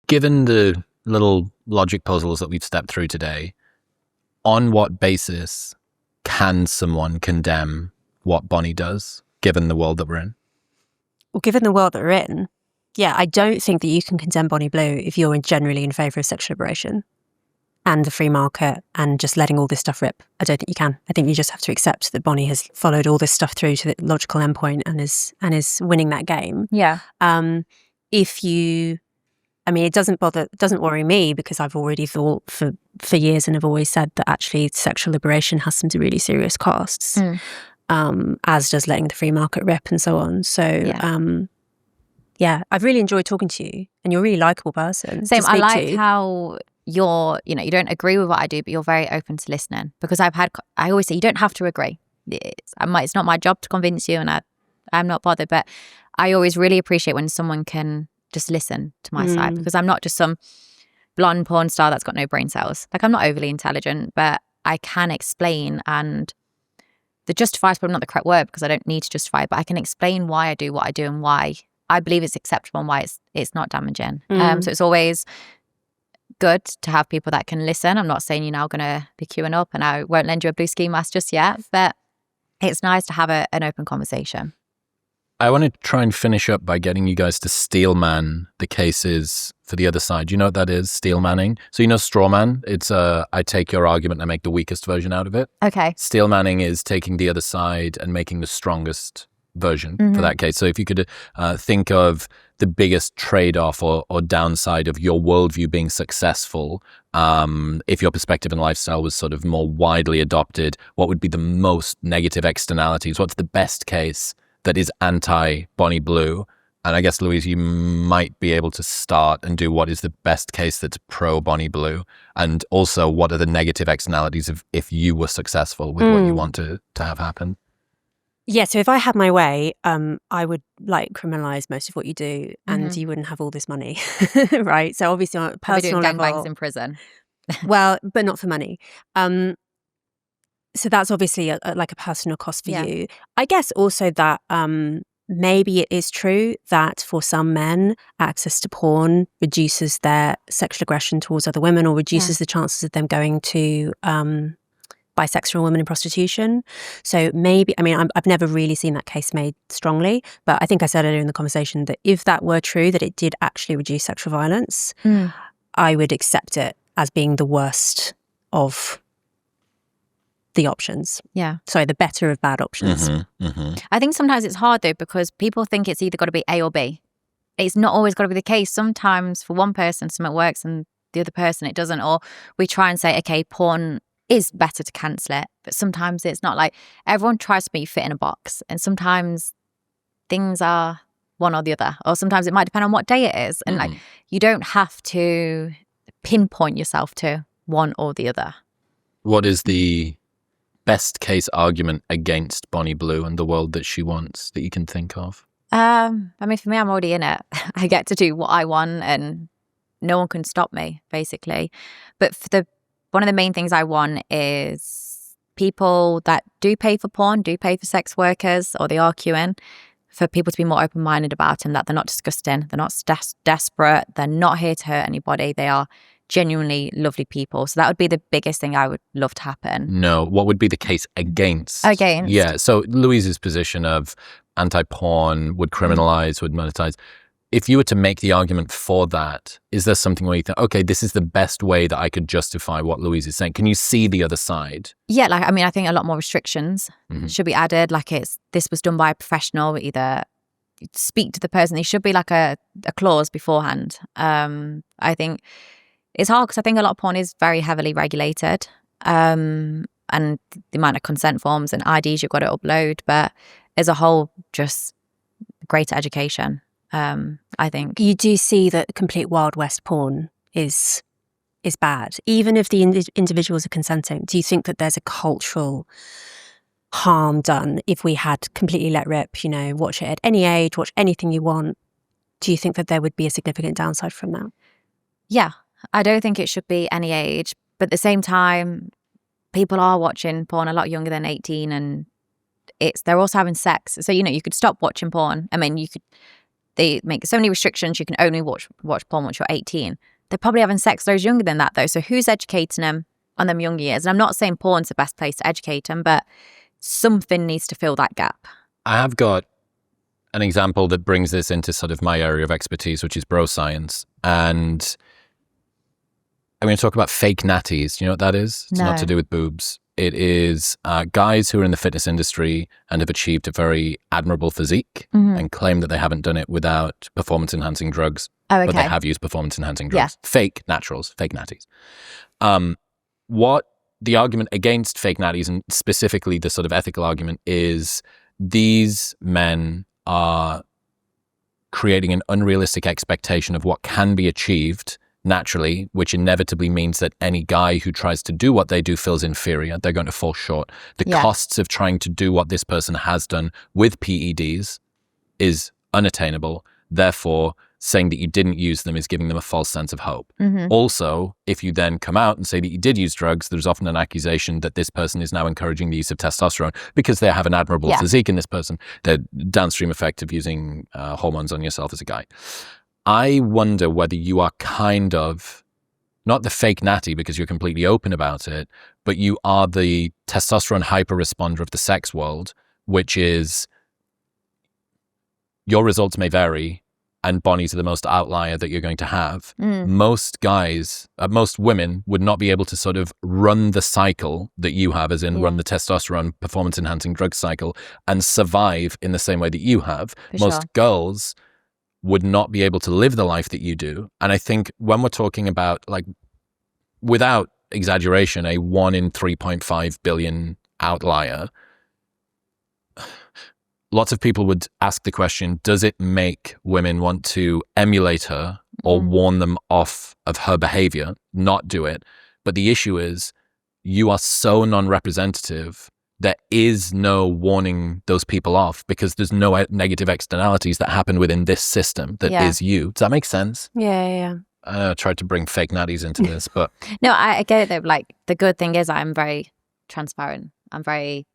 Given the little logic puzzles that we've stepped through today, on what basis can someone condemn what Bonnie does, given the world that we're in? Well, given the world that we're in, yeah, I don't think that you can condemn Bonnie Blue if you're generally in favour of sexual liberation and the free market and just letting all this stuff rip. I don't think you can. I think you just have to accept that Bonnie has followed all this stuff through to the logical endpoint and is winning that game. Yeah. It doesn't worry me because I've already thought for years and have always said that actually sexual liberation has some really serious costs, as does letting the free market rip and so on. So, I've really enjoyed talking to you, and you're a really likeable person. Same. I like how you're, you don't agree with what I do, but you're very open to listening. Because I always say you don't have to agree. It's not my job to convince you, and I'm not bothered. But I always really appreciate when someone can just listen to my side, because I'm not just some blonde porn star that's got no brain cells. Like, I'm not overly intelligent, but I can explain, and the justify is probably not the correct word because I don't need to justify it, but I can explain why I do what I do and why I believe it's acceptable and why it's not damaging. So it's always good to have people that can listen. I'm not saying you're now going to be queuing up and I won't lend you a blue ski mask just yet, but it's nice to have an open conversation. I want to try and finish up by getting you guys to steelman the cases for the other side. Do you know what that is, steelmanning? So straw man? It's I take your argument and I make the weakest version out of it. Okay. Steelmanning is taking the other side and making the strongest version for that case. So if you could think of the biggest trade-off or downside of your worldview being successful, if your perspective and lifestyle was sort of more widely adopted, what would be the most negative externalities? What's the best case that is anti-Bonnie Blue? And I guess, Louise, you might be able to start and do what is the best case that's pro-Bonnie Blue, and also what are the negative externalities if you were successful with what you want to have happen? Yeah, so if I had my way, I would criminalise most of what you do, and you wouldn't have all this money, right? So obviously on a personal level, gangbangs in prison. Well, but not for money. So that's obviously a personal cost for you. I guess also that maybe it is true that for some men, access to porn reduces their sexual aggression towards other women, or reduces the chances of them going to bisexual women in prostitution. So maybe, I've never really seen that case made strongly, but I think I said earlier in the conversation that if that were true, that it did actually reduce sexual violence, I would accept it as being the worst of the options. Yeah. Sorry, the better of bad options. I think sometimes it's hard though, because people think it's either got to be A or B. It's not always got to be the case. Sometimes for one person, something works and the other person it doesn't. Or we try and say, okay, porn is better to cancel it, but sometimes it's not. Like, everyone tries to make you fit in a box, and sometimes things are one or the other, or sometimes it might depend on what day it is, and you don't have to pinpoint yourself to one or the other. What is the best case argument against Bonnie Blue and the world that she wants that you can think of? For me, I'm already in it. I get to do what I want and no one can stop me, basically. But one of the main things I want is people that do pay for porn, do pay for sex workers, or they are queuing, for people to be more open-minded about them, that they're not disgusting, they're not desperate, they're not here to hurt anybody, they are genuinely lovely people. So that would be the biggest thing I would love to happen. No, what would be the case against? Against? Yeah, so Louise's position of anti-porn, would criminalise, would monetize. If you were to make the argument for that, is there something where you think, okay, this is the best way that I could justify what Louise is saying? Can you see the other side? Yeah, I think a lot more restrictions should be added. This was done by a professional, either speak to the person. There should be a clause beforehand. I think it's hard because I think a lot of porn is very heavily regulated, and the amount of consent forms and IDs you've got to upload. But as a whole, just greater education. I think you do see that complete Wild West porn is bad, even if the individuals are consenting. Do you think that there's a cultural harm done if we had completely let rip? Watch it at any age, watch anything you want. Do you think that there would be a significant downside from that? Yeah, I don't think it should be any age, but at the same time, people are watching porn a lot younger than 18, and they're also having sex. So you could stop watching porn. You could they make so many restrictions. You can only watch porn once you're 18. They're probably having sex those younger than that, though. So who's educating them on them younger years? And I'm not saying porn's the best place to educate them, but something needs to fill that gap. I have got an example that brings this into sort of my area of expertise, which is bro science. And I'm going to talk about fake natties. Do you know what that is? It's not to do with boobs. It is guys who are in the fitness industry and have achieved a very admirable physique and claim that they haven't done it without performance-enhancing drugs. Oh, okay. But they have used performance-enhancing drugs. Yeah. Fake naturals, fake natties. What the argument against fake natties, and specifically the sort of ethical argument, is these men are creating an unrealistic expectation of what can be achieved naturally, which inevitably means that any guy who tries to do what they do feels inferior. They're going to fall short. The costs of trying to do what this person has done with PEDs is unattainable. Therefore, saying that you didn't use them is giving them a false sense of hope. Also, if you then come out and say that you did use drugs, there's often an accusation that this person is now encouraging the use of testosterone because they have an admirable physique in this person. The downstream effect of using hormones on yourself as a guy. I wonder whether you are kind of, not the fake natty because you're completely open about it, but you are the testosterone hyper-responder of the sex world, which is your results may vary and Bonnies are the most outlier that you're going to have. Most guys, most women would not be able to sort of run the cycle that you have, as in run the testosterone performance-enhancing drug cycle and survive in the same way that you have. Most girls would not be able to live the life that you do. And I think when we're talking about, like, without exaggeration, a 1 in 3.5 billion outlier, lots of people would ask the question, does it make women want to emulate her or warn them off of her behavior, not do it? But the issue is you are so non-representative. There is no warning those people off because there's no negative externalities that happen within this system that is you. Does that make sense? Yeah. I tried to bring fake natties into this, but... No, I get it though. Like, the good thing is I'm very transparent. I'm very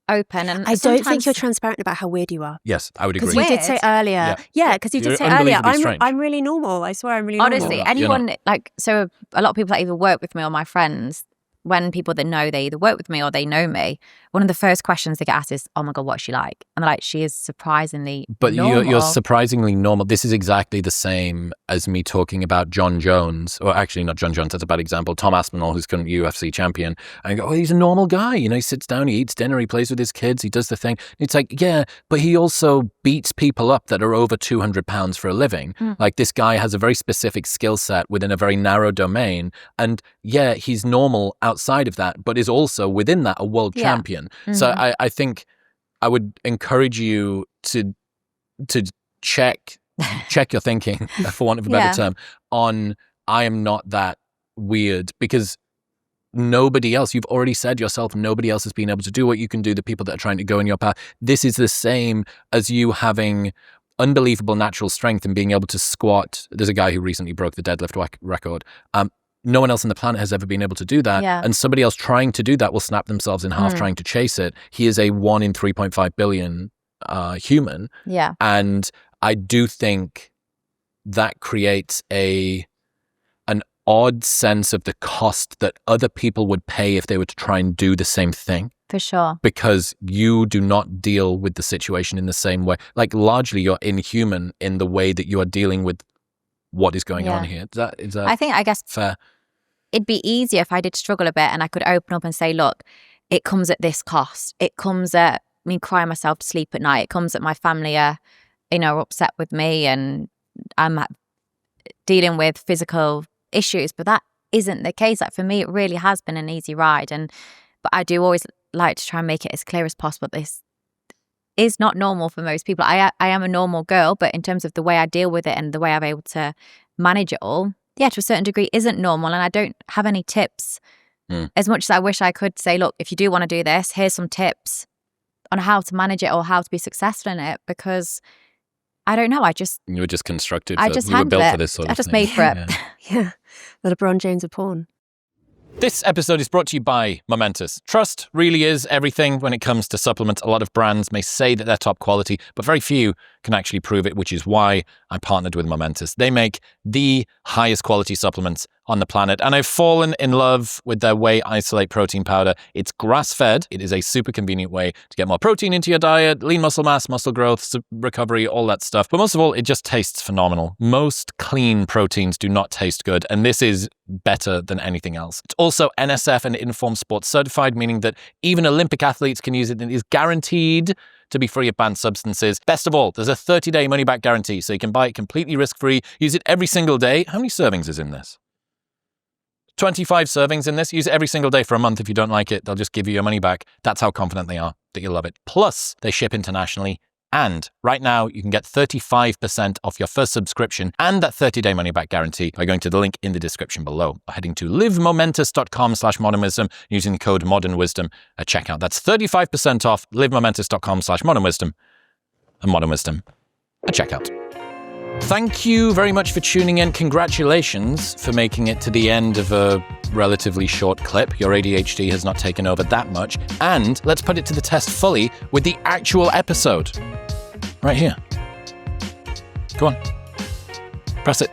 open. And I don't think you're transparent about how weird you are. Yes, I would agree. Because you did say earlier. Yeah, because you did say earlier, I'm really normal. I swear I'm really normal. Honestly, anyone, like, so a lot of people that either work with me or my friends, when people that know they either work with me or they know me, one of the first questions they get asked is, oh my God, what's she like? And they're like, she is surprisingly normal. You're surprisingly normal. This is exactly the same as me talking about John Jones, or actually not John Jones, that's a bad example, Tom Aspinall, who's current UFC champion. And I go, oh, he's a normal guy. You know, he sits down, he eats dinner, he plays with his kids, he does the thing. It's like, yeah, but he also beats people up that are over 200 pounds for a living. Like, this guy has a very specific skill set within a very narrow domain. And yeah, he's normal outside of that, but is also within that a world champion. So I think I would encourage you to check your thinking, for want of a better term, on I am not that weird, because nobody else, you've already said yourself, nobody else has been able to do what you can do, the people that are trying to go in your path. This is the same as you having unbelievable natural strength and being able to squat. There's a guy who recently broke the deadlift record. No one else on the planet has ever been able to do that. And somebody else trying to do that will snap themselves in half trying to chase it. He is a 1 in 3.5 billion human. And I do think that creates an odd sense of the cost that other people would pay if they were to try and do the same thing. For sure. Because you do not deal with the situation in the same way. Like, largely you're inhuman in the way that you are dealing with what is going on here. Is that I guess fair? It'd be easier if I did struggle a bit and I could open up and say, look, it comes at this cost. It comes at me crying myself to sleep at night. It comes at my family are, upset with me and I'm dealing with physical issues. But that isn't the case. Like, for me, it really has been an easy ride. But I do always like to try and make it as clear as possible. This is not normal for most people. I am a normal girl, but in terms of the way I deal with it and the way I'm able to manage it all, to a certain degree isn't normal. And I don't have any tips. As much as I wish I could say, look, if you do want to do this, here's some tips on how to manage it or how to be successful in it, because I don't know. You were just constructed. You were built for this sort of thing. I just made for it. Yeah. The LeBron James of porn. This episode is brought to you by Momentous. Trust really is everything when it comes to supplements. A lot of brands may say that they're top quality, but very few can actually prove it, which is why I partnered with Momentous. They make the highest quality supplements on the planet, and I've fallen in love with their Whey Isolate protein powder. It's grass-fed. It is a super convenient way to get more protein into your diet, lean muscle mass, muscle growth, recovery, all that stuff. But most of all, it just tastes phenomenal. Most clean proteins do not taste good, and this is better than anything else. It's also NSF and Informed Sports certified, meaning that even Olympic athletes can use it, and it is guaranteed to be free of banned substances. Best of all, there's a 30-day money-back guarantee, so you can buy it completely risk-free, use it every single day. How many servings is in this? 25 servings in this. Use it every single day for a month. If you don't like it, they'll just give you your money back. That's how confident they are that you'll love it. Plus, they ship internationally. And right now, you can get 35% off your first subscription and that 30-day money-back guarantee by going to the link in the description below, or heading to livemomentous.com/modernwisdom using the code modernwisdom at checkout. That's 35% off livemomentous.com/modernwisdom and modernwisdom at checkout. Thank you very much for tuning in. Congratulations for making it to the end of a relatively short clip. Your ADHD has not taken over that much. And let's put it to the test fully with the actual episode. Right here. Go on. Press it.